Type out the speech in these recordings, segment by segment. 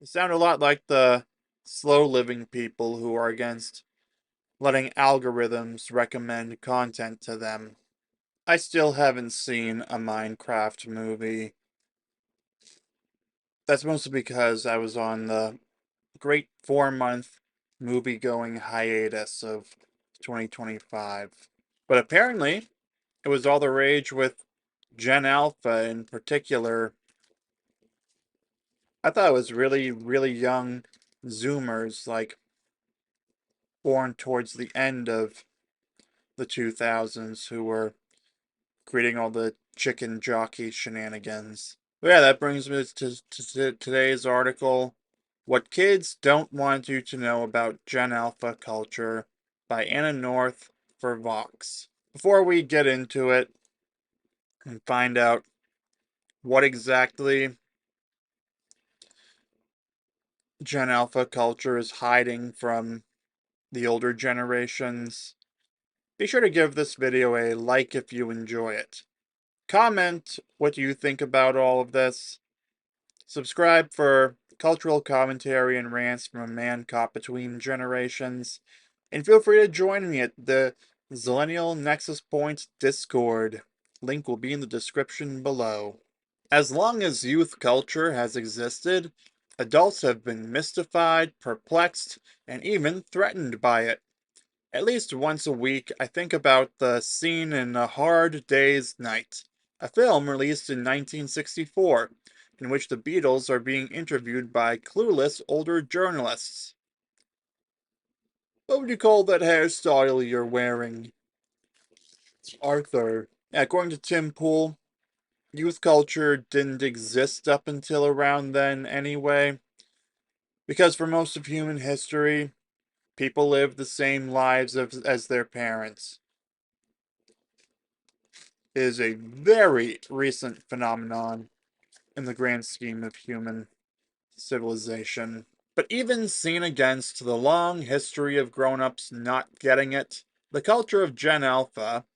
They sound a lot like the slow-living people who are against letting algorithms recommend content to them. I still haven't seen a Minecraft movie. That's mostly because I was on the great 4-month movie-going hiatus of 2025. But apparently, it was all the rage with Gen Alpha in particular. I thought it was really young Zoomers, like born towards the end of the 2000s, who were creating all the chicken jockey shenanigans. But yeah, that brings me to today's article, What Kids Don't Want You to Know About Gen Alpha Culture by Anna North for Vox. Before we get into it and find out what exactly Gen Alpha culture is hiding from the older generations, be sure to give this video a like if you enjoy it. Comment what you think about all of this. Subscribe for cultural commentary and rants from a man caught between generations. And feel free to join me at the Zillennial Nexus Point Discord. Link will be in the description below. As long as youth culture has existed, adults have been mystified, perplexed, and even threatened by it. At least once a week, I think about the scene in A Hard Day's Night, a film released in 1964, in which the Beatles are being interviewed by clueless older journalists. What would you call that hairstyle you're wearing, Arthur? Yeah, according to Tim Pool, youth culture didn't exist up until around then anyway, because for most of human history, people lived the same lives as their parents. It is a very recent phenomenon in the grand scheme of human civilization. But even seen against the long history of grown-ups not getting it, the culture of Gen Alpha,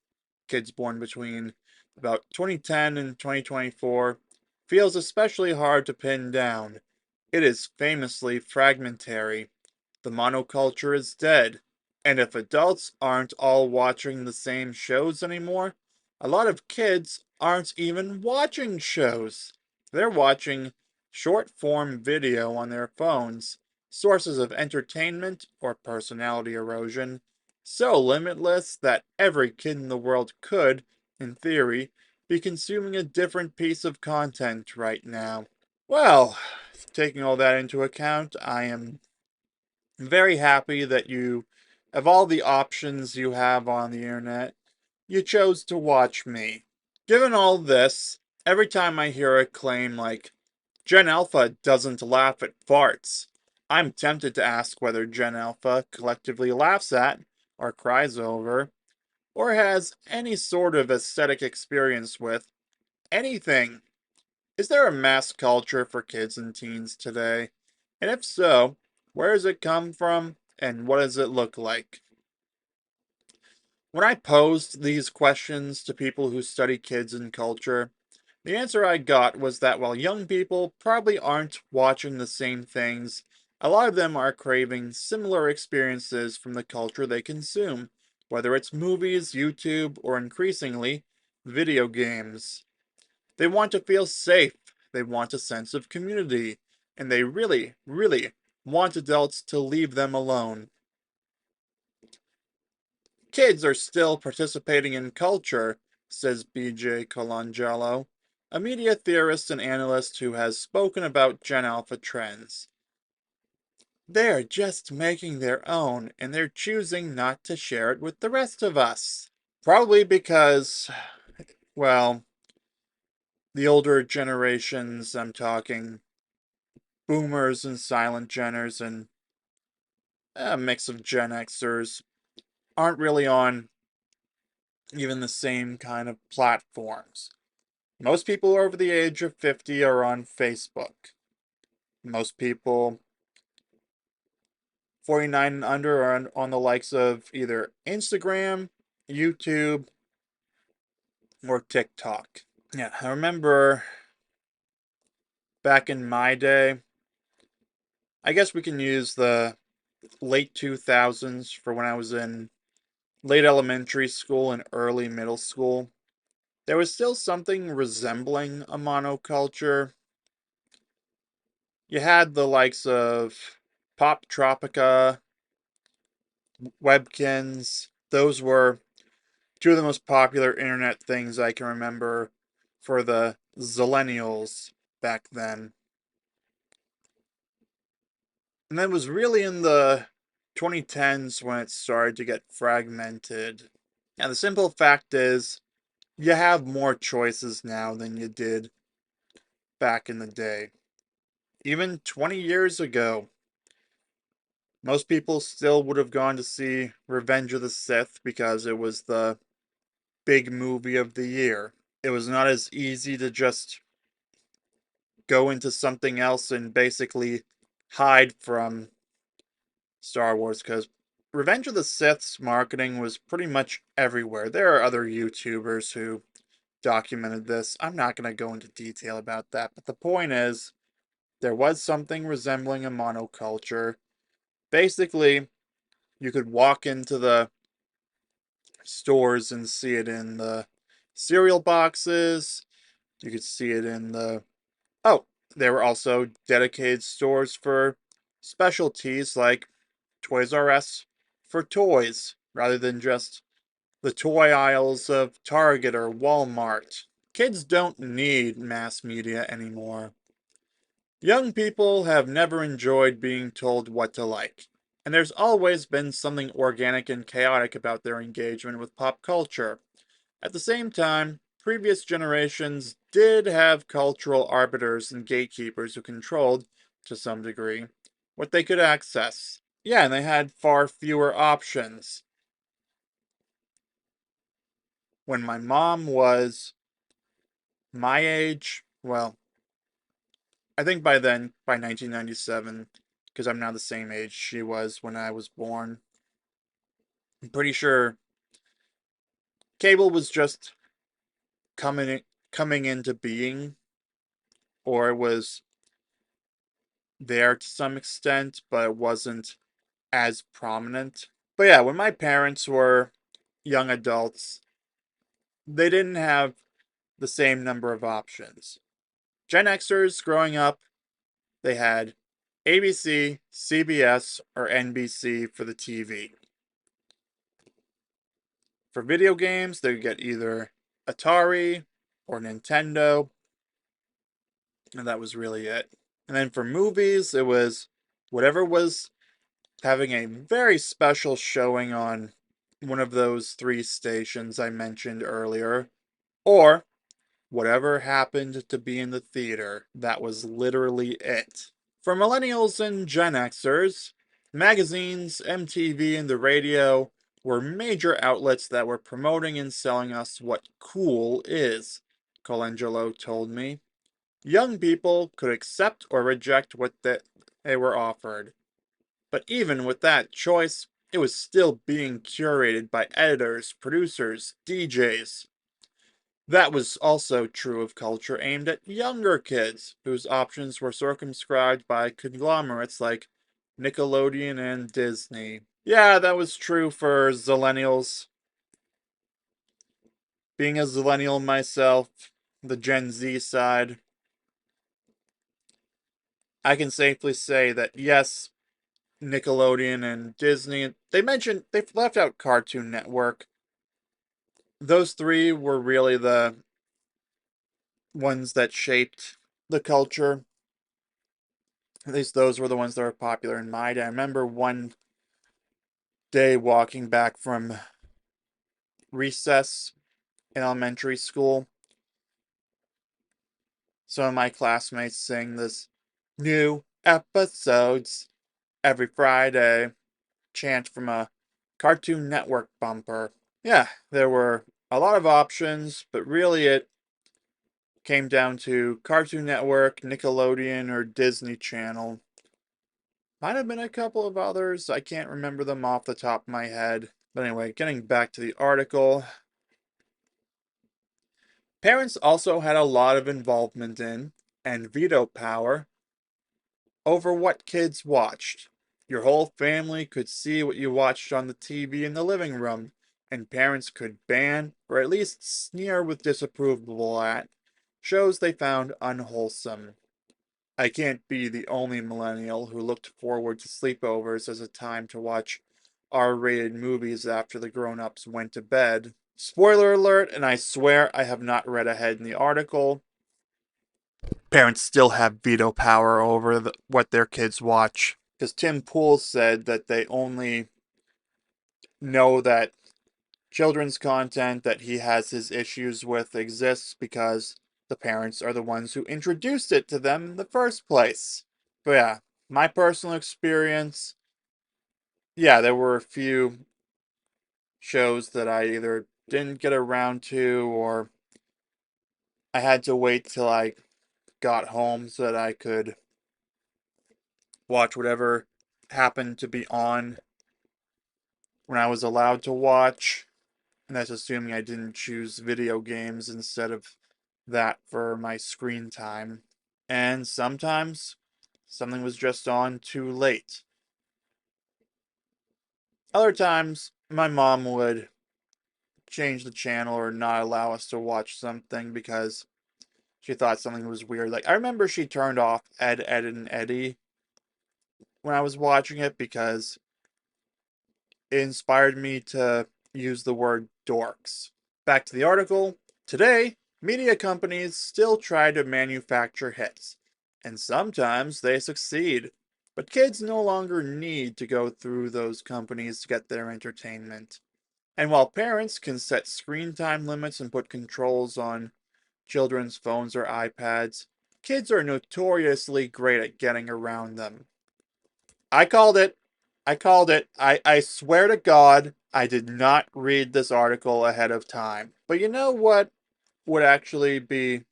kids born between about 2010 and 2024, feels especially hard to pin down. It is famously fragmentary. The monoculture is dead. And if adults aren't all watching the same shows anymore, a lot of kids aren't even watching shows. They're watching short form video on their phones, sources of entertainment or personality erosion, so limitless that every kid in the world could, in theory, be consuming a different piece of content right now. Well, taking all that into account, I am very happy that of all the options you have on the internet, you chose to watch me. Given all this, every time I hear a claim like, Gen Alpha doesn't laugh at farts, I'm tempted to ask whether Gen Alpha collectively laughs at, or cries over, or has any sort of aesthetic experience with anything. Is there a mass culture for kids and teens today? And if so, where does it come from and what does it look like? When I posed these questions to people who study kids and culture, the answer I got was that while young people probably aren't watching the same things, a lot of them are craving similar experiences from the culture they consume, whether it's movies, YouTube, or increasingly, video games. They want to feel safe. They want a sense of community. And they really want adults to leave them alone. Kids are still participating in culture, says BJ Colangelo, a media theorist and analyst who has spoken about Gen Alpha trends. They're just making their own, and they're choosing not to share it with the rest of us. Probably because, well, the older generations, I'm talking boomers and silent Genners and a mix of Gen Xers, aren't really on even the same kind of platforms. Most people over the age of 50 are on Facebook. Most people 49 and under are on the likes of either Instagram, YouTube, or TikTok. Yeah, I remember back in my day, I guess we can use the late 2000s for when I was in late elementary school and early middle school. There was still something resembling a monoculture. You had the likes of Pop Tropica, Webkins. Those were two of the most popular internet things I can remember for the Zillennials back then. And then it was really in the 2010s when it started to get fragmented. And the simple fact is, you have more choices now than you did back in the day. Even 20 years ago, most people still would have gone to see Revenge of the Sith because it was the big movie of the year. It was not as easy to just go into something else and basically hide from Star Wars because Revenge of the Sith's marketing was pretty much everywhere. There are other YouTubers who documented this. I'm not going to go into detail about that, but the point is, there was something resembling a monoculture. Basically, you could walk into the stores and see it in the cereal boxes. You could see it in the. Oh, there were also dedicated stores for specialties like Toys R Us for toys, rather than just the toy aisles of Target or Walmart. Kids don't need mass media anymore. Young people have never enjoyed being told what to like, and there's always been something organic and chaotic about their engagement with pop culture. At the same time, previous generations did have cultural arbiters and gatekeepers who controlled, to some degree, what they could access. Yeah, and they had far fewer options. When my mom was my age, well, I think by then, by 1997, because I'm now the same age she was when I was born, I'm pretty sure cable was just coming into being, or it was there to some extent, but it wasn't as prominent. But yeah, when my parents were young adults, they didn't have the same number of options. Gen Xers growing up, they had ABC, CBS, or NBC for the TV. For video games, they would get either Atari or Nintendo, and that was really it. And then for movies, it was whatever was having a very special showing on one of those three stations I mentioned earlier, or whatever happened to be in the theater. That was literally it. For millennials and Gen Xers, magazines, MTV, and the radio were major outlets that were promoting and selling us what cool is, Colangelo told me. Young people could accept or reject what they were offered. But even with that choice, it was still being curated by editors, producers, DJs. That was also true of culture aimed at younger kids, whose options were circumscribed by conglomerates like Nickelodeon and Disney. Yeah, that was true for Zillennials. Being a Zillennial myself, the Gen Z side, I can safely say that yes, Nickelodeon and Disney, they've left out Cartoon Network. Those three were really the ones that shaped the culture. At least those were the ones that were popular in my day. I remember one day walking back from recess in elementary school, some of my classmates saying this new episodes every Friday chant from a Cartoon Network bumper. Yeah, there were a lot of options, but really it came down to Cartoon Network, Nickelodeon, or Disney Channel. Might have been a couple of others. I can't remember them off the top of my head. But anyway, getting back to the article. Parents also had a lot of involvement in, and veto power, over what kids watched. Your whole family could see what you watched on the TV in the living room, and parents could ban or at least sneer with disapproval at shows they found unwholesome. I can't be the only millennial who looked forward to sleepovers as a time to watch R-rated movies after the grown-ups went to bed. Spoiler alert, and I swear I have not read ahead in the article. Parents still have veto power over what their kids watch. Because Tim Pool said that they only know that children's content that he has his issues with exists because the parents are the ones who introduced it to them in the first place. But yeah, my personal experience, yeah, there were a few shows that I either didn't get around to or I had to wait till I got home so that I could watch whatever happened to be on when I was allowed to watch. And that's assuming I didn't choose video games instead of that for my screen time. And sometimes something was just on too late. Other times, my mom would change the channel or not allow us to watch something because she thought something was weird. Like, I remember she turned off Edd, Eddy when I was watching it because it inspired me to use the word dorks. Back to the article. Today, media companies still try to manufacture hits, and sometimes they succeed. But kids no longer need to go through those companies to get their entertainment. And while parents can set screen time limits and put controls on children's phones or iPads, kids are notoriously great at getting around them. I called it. I called it. I swear to God, I did not read this article ahead of time. But you know what would actually be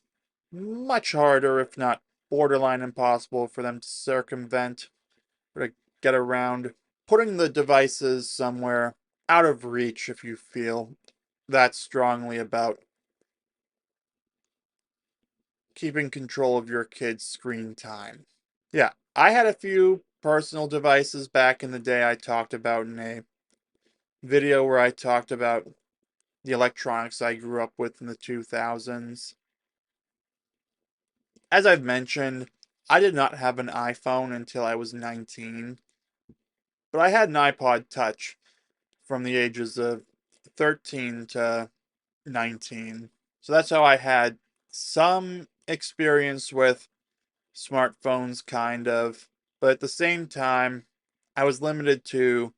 much harder, if not borderline impossible, for them to circumvent or to get around? Putting the devices somewhere out of reach if you feel that strongly about keeping control of your kid's screen time. Yeah, I had a few personal devices back in the day I talked about in a video where I talked about the electronics I grew up with in the 2000s. As I've mentioned, I did not have an iPhone until I was 19, but I had an iPod Touch from the ages of 13 to 19. So that's how I had some experience with smartphones, kind of. But at the same time, I was limited to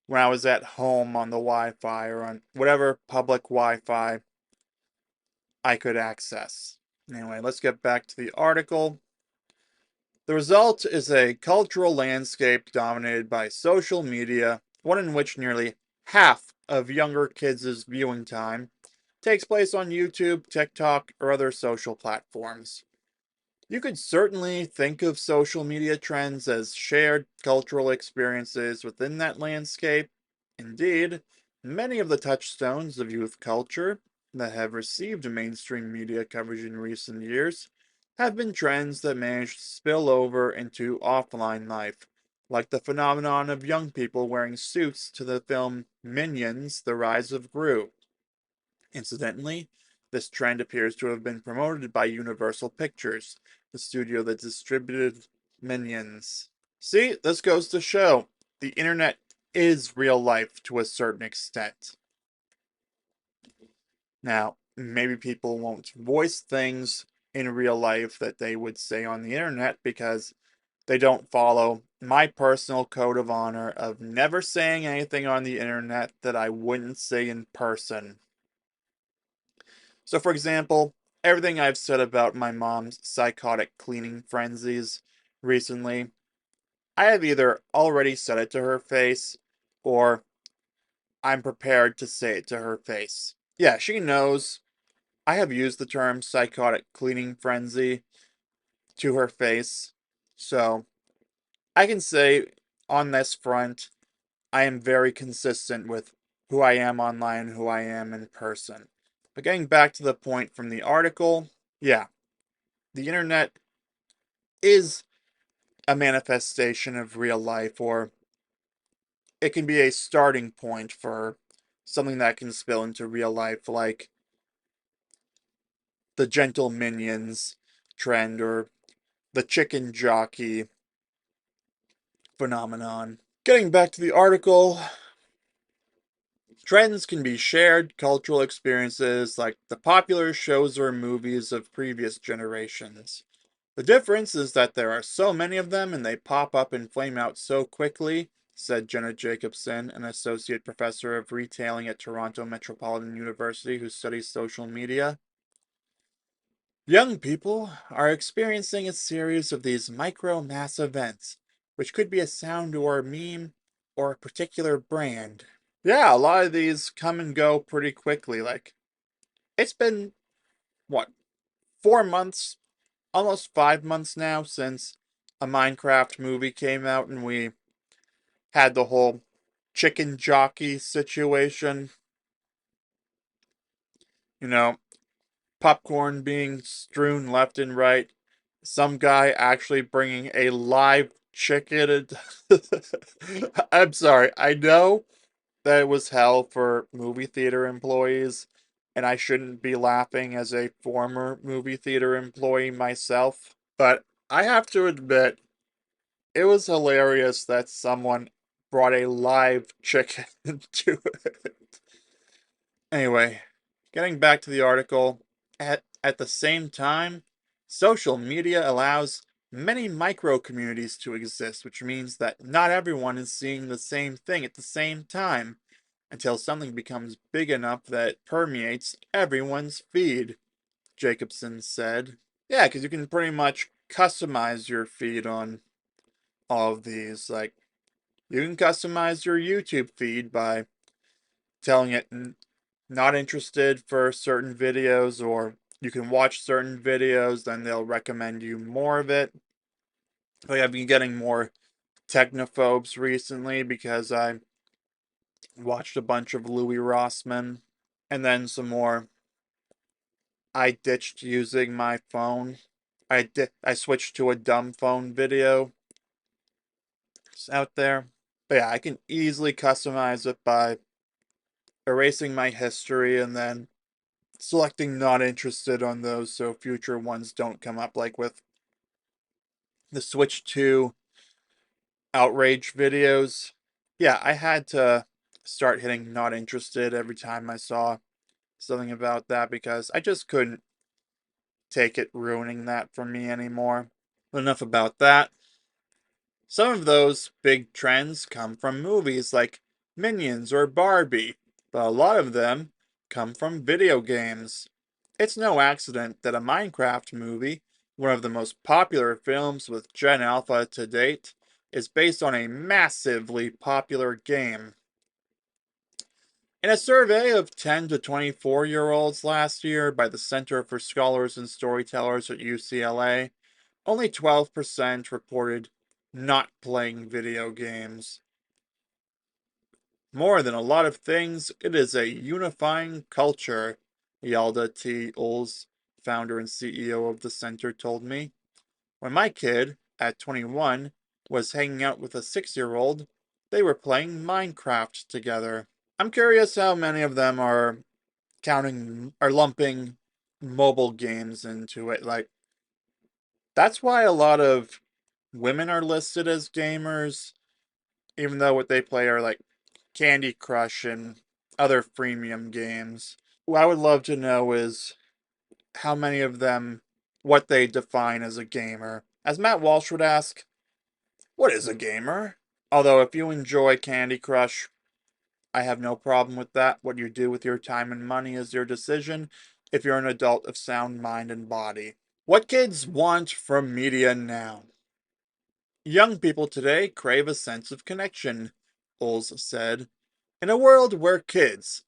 when I was at home on the Wi Fi or on whatever public Wi Fi I could access. Anyway, let's get back to the article. The result is a cultural landscape dominated by social media, one in which nearly half of younger kids' viewing time takes place on YouTube, TikTok, or other social platforms. You could certainly think of social media trends as shared cultural experiences within that landscape. Indeed, many of the touchstones of youth culture that have received mainstream media coverage in recent years have been trends that managed to spill over into offline life, like the phenomenon of young people wearing suits to the film Minions: The Rise of Gru. Incidentally, this trend appears to have been promoted by Universal Pictures, the studio that distributed Minions. See, this goes to show the internet is real life to a certain extent. Now, maybe people won't voice things in real life that they would say on the internet because they don't follow my personal code of honor of never saying anything on the internet that I wouldn't say in person. So, for example, everything I've said about my mom's psychotic cleaning frenzies recently, I have either already said it to her face or I'm prepared to say it to her face. Yeah, she knows I have used the term psychotic cleaning frenzy to her face. So, I can say on this front, I am very consistent with who I am online and who I am in person. But getting back to the point from the article, yeah, the internet is a manifestation of real life, or it can be a starting point for something that can spill into real life, like the gentle minions trend or the chicken jockey phenomenon. Getting back to the article, trends can be shared cultural experiences like the popular shows or movies of previous generations. The difference is that there are so many of them and they pop up and flame out so quickly, said Jenna Jacobson, an associate professor of retailing at Toronto Metropolitan University who studies social media. Young people are experiencing a series of these micro mass events, which could be a sound or a meme or a particular brand. Yeah, a lot of these come and go pretty quickly. Like, it's been, what, 4 months, almost 5 months now since a Minecraft movie came out and we had the whole chicken jockey situation. You know, popcorn being strewn left and right. Some guy actually bringing a live chicken. I'm sorry. I know that it was hell for movie theater employees, and I shouldn't be laughing as a former movie theater employee myself, but I have to admit, it was hilarious that someone brought a live chicken to it. Anyway, getting back to the article, at the same time, social media allows many micro communities to exist, which means that not everyone is seeing the same thing at the same time until something becomes big enough that it permeates everyone's feed, Jacobson said. Yeah, because you can pretty much customize your feed on all of these. Like, you can customize your YouTube feed by telling it not interested for certain videos, or you can watch certain videos, then they'll recommend you more of it. Like, I've been getting more technophobes recently because I watched a bunch of Louis Rossman, and then some more. I ditched using my phone. I switched to a dumb phone video. It's out there. But yeah, I can easily customize it by erasing my history and then selecting not interested on those so future ones don't come up, like with the Switch 2 outrage videos. Yeah, I had to start hitting not interested every time I saw something about that because I just couldn't take it ruining that for me anymore. But enough about that. Some of those big trends come from movies like Minions or Barbie, but a lot of them come from video games. It's no accident that a Minecraft movie, one of the most popular films with Gen Alpha to date, is based on a massively popular game. In a survey of 10 to 24-year-olds last year by the Center for Scholars and Storytellers at UCLA, only 12% reported not playing video games. More than a lot of things, it is a unifying culture, Yalda T. Oles, founder and CEO of the center, told me. When my kid, at 21, was hanging out with a 6-year-old, they were playing Minecraft together. I'm curious how many of them are lumping mobile games into it. Like, that's why a lot of women are listed as gamers, even though what they play are like Candy Crush and other freemium games. What I would love to know is how many of them, what they define as a gamer. As Matt Walsh would ask, what is a gamer? Although, if you enjoy Candy Crush, I have no problem with that. What you do with your time and money is your decision if you're an adult of sound mind and body. What kids want from media now? Young people today crave a sense of connection, Oles said. In a world where kids.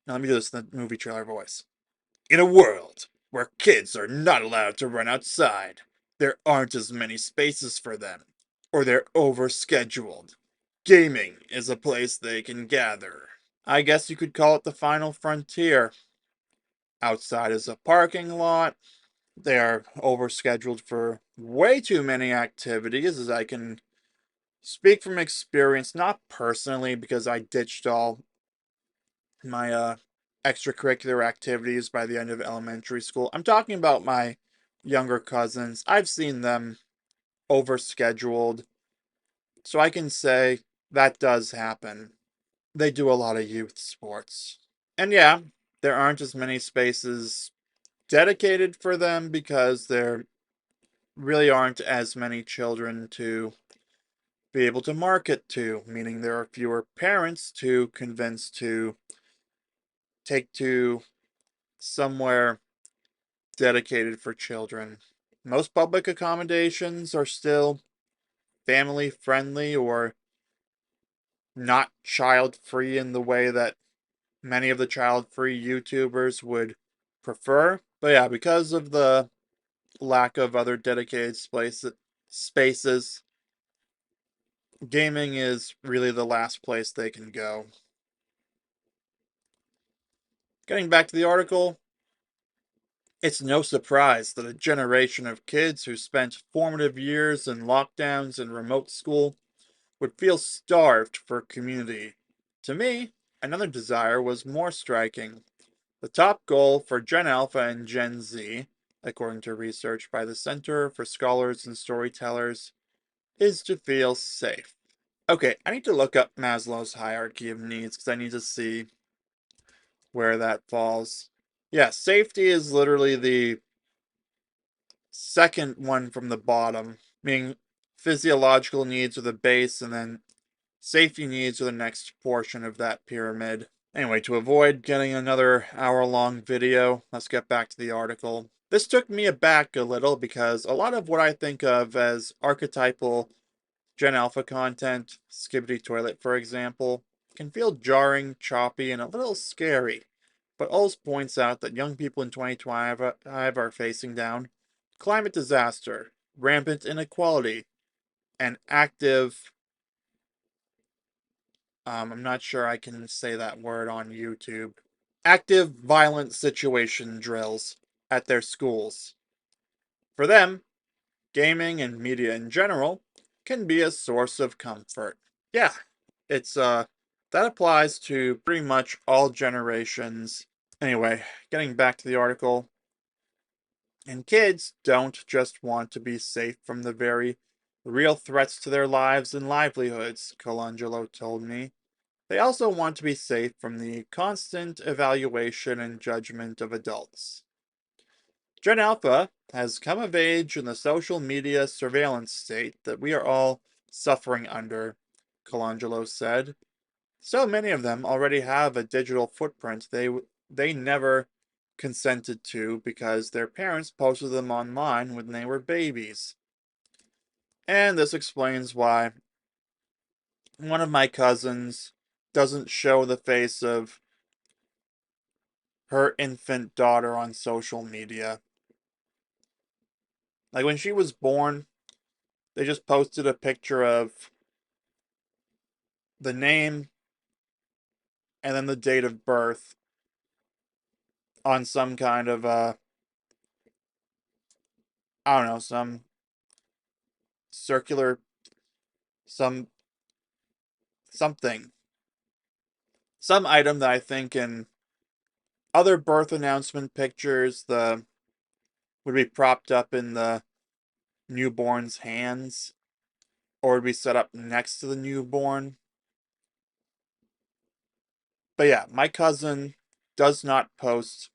Now let me do this in the movie trailer voice. In a world where kids are not allowed to run outside, there aren't as many spaces for them, or they're overscheduled. Gaming is a place they can gather. I guess you could call it the final frontier. Outside is a parking lot, They are overscheduled for way too many activities, as I can speak from experience, not personally, because I ditched all my extracurricular activities by the end of elementary school. I'm talking about my younger cousins. I've seen them overscheduled, so I can say that does happen. They do a lot of youth sports. And yeah, there aren't as many spaces dedicated for them because there really aren't as many children to be able to market to, meaning there are fewer parents to convince to take to somewhere dedicated for children. Most public accommodations are still family friendly or not child free in the way that many of the child free YouTubers would prefer. But yeah, because of the lack of other dedicated spaces, gaming is really the last place they can go. Getting back to the article, it's no surprise that a generation of kids who spent formative years in lockdowns and remote school would feel starved for community. To me, another desire was more striking. The top goal for Gen Alpha and Gen Z, according to research by the Center for Scholars and Storytellers, is to feel safe. Okay, I need to look up Maslow's hierarchy of needs because I need to see where that falls. Yeah, safety is literally the second one from the bottom, meaning physiological needs are the base, and then safety needs are the next portion of that pyramid. Anyway, to avoid getting another hour-long video, let's get back to the article. This took me aback a little because a lot of what I think of as archetypal Gen Alpha content, Skibbity Toilet for example, can feel jarring, choppy, and a little scary. But Ulz points out that young people in 2025 are facing down climate disaster, rampant inequality, and active, I'm not sure I can say that word on YouTube, active violent situation drills at their schools. For them, gaming and media in general can be a source of comfort. Yeah, it's that applies to pretty much all generations. Anyway, getting back to the article, and kids don't just want to be safe from the very real threats to their lives and livelihoods, Colangelo told me. They also want to be safe from the constant evaluation and judgment of adults. Gen Alpha has come of age in the social media surveillance state that we are all suffering under, Colangelo said. So many of them already have a digital footprint they never consented to because their parents posted them online when they were babies. And this explains why one of my cousins doesn't show the face of her infant daughter on social media. Like when she was born, they just posted a picture of the name and then the date of birth on some kind of I don't know, some circular some something. Some item that I think in other birth announcement pictures the would be propped up in the newborn's hands or would be set up next to the newborn. But yeah, my cousin does not post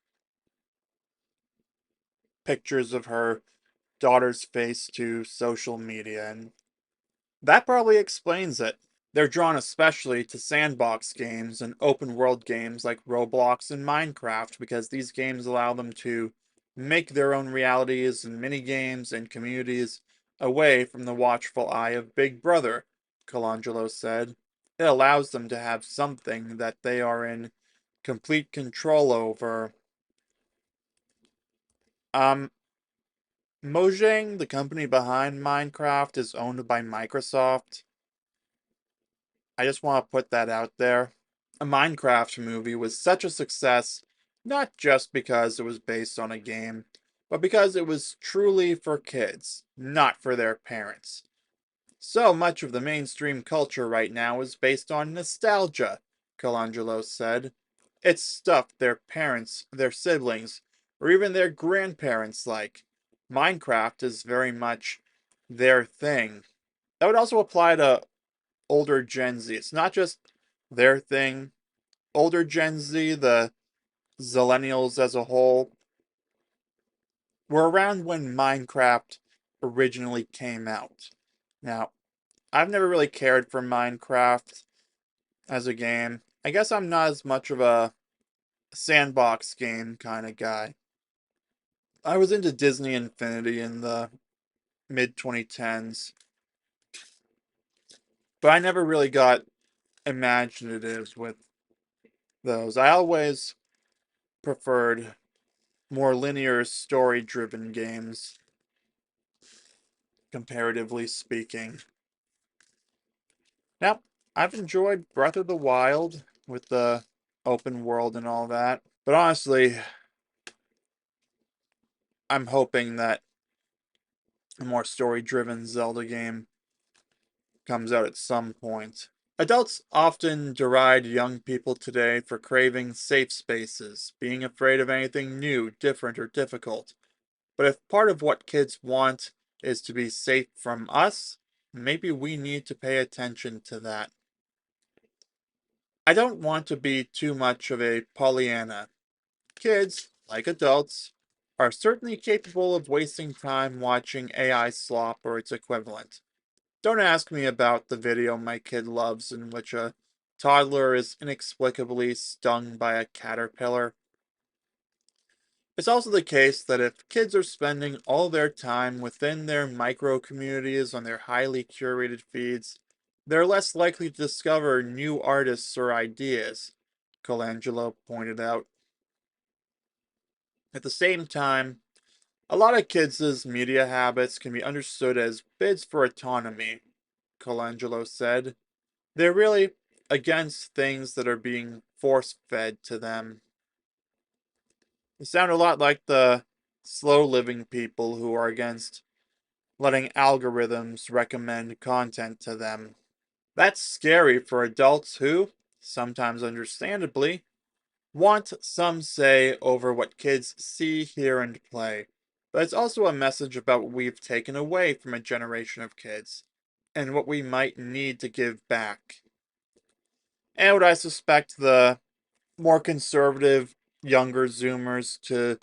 pictures of her daughter's face to social media, and that probably explains it. They're drawn especially to sandbox games and open world games like Roblox and Minecraft because these games allow them to make their own realities and mini games and communities away from the watchful eye of Big Brother, Colangelo said. It allows them to have something that they are in complete control over. Um, Mojang, the company behind Minecraft, is owned by Microsoft. I just want to put that out there. A Minecraft movie was such a success, not just because it was based on a game, but because it was truly for kids, not for their parents. So much of the mainstream culture right now is based on nostalgia, Colangelo said. It's stuff their parents, their siblings, or even their grandparents like. Minecraft is very much their thing. That would also apply to older Gen Z. It's not just their thing. Older Gen Z, the Zillennials as a whole, were around when Minecraft originally came out. Now, I've never really cared for Minecraft as a game. I guess I'm not as much of a sandbox game kind of guy. I was into Disney Infinity in the mid 2010s, but I never really got imaginative with those. I always preferred more linear story driven games, comparatively speaking. Now, I've enjoyed Breath of the Wild with the open world and all that, but honestly, I'm hoping that a more story driven Zelda game comes out at some point. Adults often deride young people today for craving safe spaces, being afraid of anything new, different, or difficult. But if part of what kids want is to be safe from us, maybe we need to pay attention to that. I don't want to be too much of a Pollyanna. Kids, like adults, are certainly capable of wasting time watching AI slop or its equivalent. Don't ask me about the video my kid loves in which a toddler is inexplicably stung by a caterpillar. It's also the case that if kids are spending all their time within their micro communities on their highly curated feeds, they're less likely to discover new artists or ideas, Colangelo pointed out. At the same time, a lot of kids' media habits can be understood as bids for autonomy, Colangelo said. They're really against things that are being force fed to them. They sound a lot like the slow living people who are against letting algorithms recommend content to them. That's scary for adults who, sometimes understandably, want some say over what kids see, hear, and play. But it's also a message about what we've taken away from a generation of kids and what we might need to give back. And what I suspect the more conservative younger Zoomers to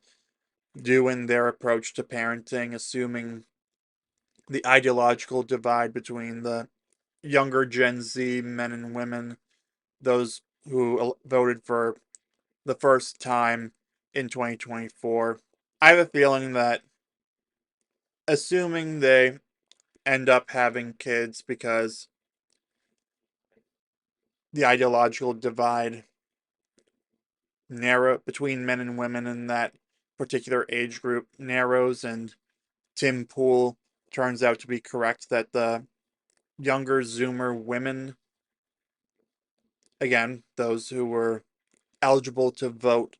do in their approach to parenting, assuming the ideological divide between the younger Gen Z men and women, those who voted for the first time in 2024. I have a feeling that assuming they end up having kids because the ideological divide narrow between men and women in that particular age group narrows and Tim Pool turns out to be correct that the younger Zoomer women, again, those who were eligible to vote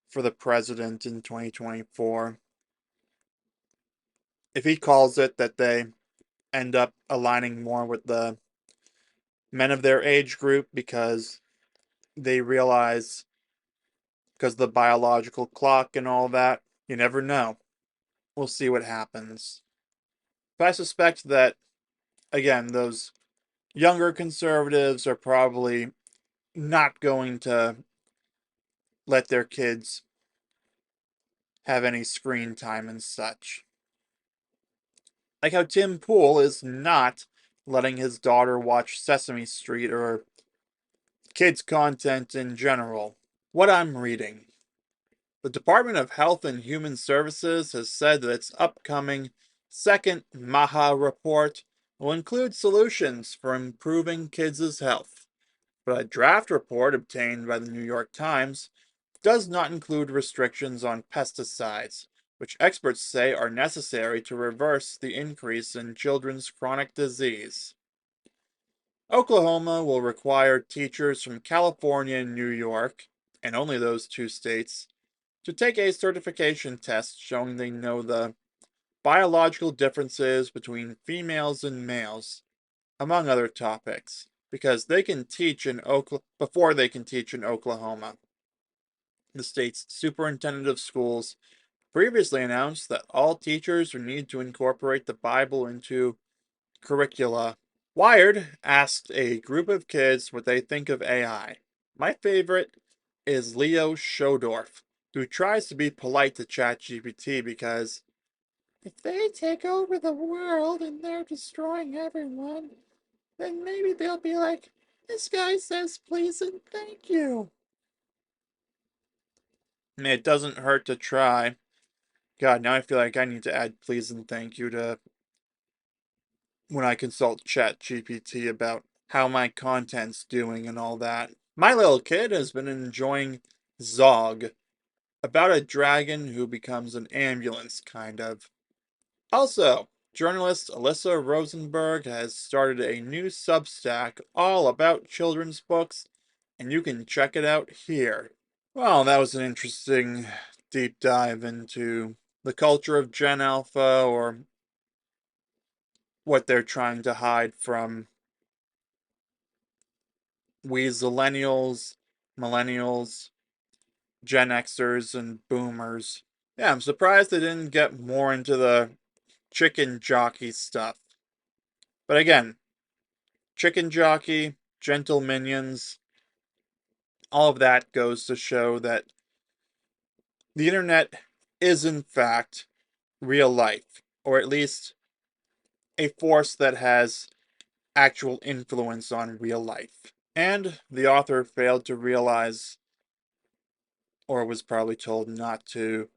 for the president in 2024, if he calls it that they end up aligning more with the men of their age group because they realize, because the biological clock and all that, you never know. We'll see what happens. But I suspect that, again, those younger conservatives are probably not going to let their kids have any screen time and such. Like how Tim Pool is not letting his daughter watch Sesame Street or kids' content in general. What I'm reading. The Department of Health and Human Services has said that its upcoming second MAHA report will include solutions for improving kids' health. But a draft report obtained by the New York Times does not include restrictions on pesticides, which experts say are necessary to reverse the increase in children's chronic disease. Oklahoma will require teachers from California and New York, and only those two states, to take a certification test showing they know the biological differences between females and males, among other topics, because they can teach in before they can teach in Oklahoma. The state's superintendent of schools previously announced that all teachers need to incorporate the Bible into curricula. Wired asked a group of kids what they think of AI. My favorite is Leo Shodorf, who tries to be polite to ChatGPT because if they take over the world and they're destroying everyone, then maybe they'll be like, this guy says please and thank you. I mean, it doesn't hurt to try. God, now I feel like I need to add please and thank you to when I consult ChatGPT about how my content's doing and all that. My little kid has been enjoying Zog, about a dragon who becomes an ambulance, kind of. Also, journalist Alyssa Rosenberg has started a new Substack all about children's books, and you can check it out here. Well, that was an interesting deep dive into the culture of Gen Alpha, or what they're trying to hide from we Zillennials, Millennials, Gen Xers, and Boomers. Yeah, I'm surprised they didn't get more into the chicken jockey stuff. But again, chicken jockey, gentle minions, all of that goes to show that the internet is in fact real life, or at least a force that has actual influence on real life. And the author failed to realize, or was probably told not to,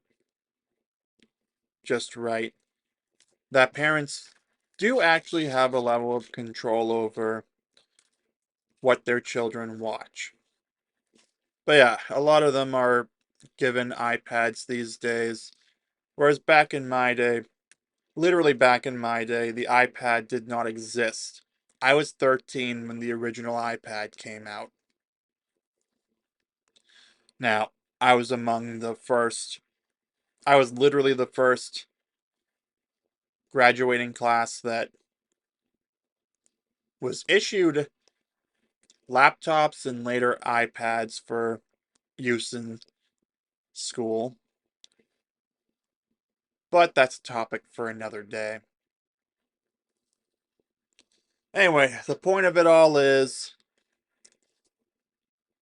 just right, that parents do actually have a level of control over what their children watch. But yeah, a lot of them are given iPads these days, whereas back in my day, literally back in my day, the iPad did not exist. I was 13 when the original iPad came out. Now, I was among the first, I was literally the first graduating class that was issued laptops and later iPads for use in school. But that's a topic for another day. Anyway, the point of it all is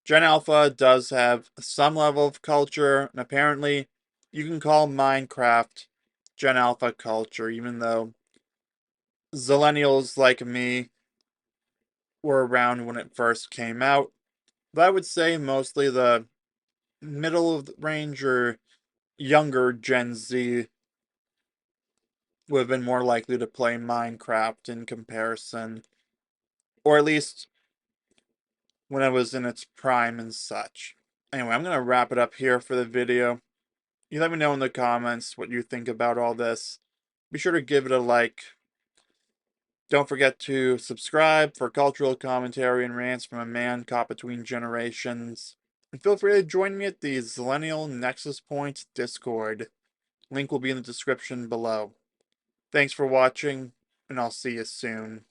Gen Alpha does have some level of culture, and apparently you can call Minecraft Gen Alpha culture, even though Zillennials like me were around when it first came out. But I would say mostly the middle of the range or younger Gen Z would have been more likely to play Minecraft in comparison, or at least when it was in its prime and such. Anyway, I'm going to wrap it up here for the video. You let me know in the comments what you think about all this. Be sure to give it a like. Don't forget to subscribe for cultural commentary and rants from a man caught between generations. And feel free to join me at the Zillennial Nexus Point Discord. Link will be in the description below. Thanks for watching, and I'll see you soon.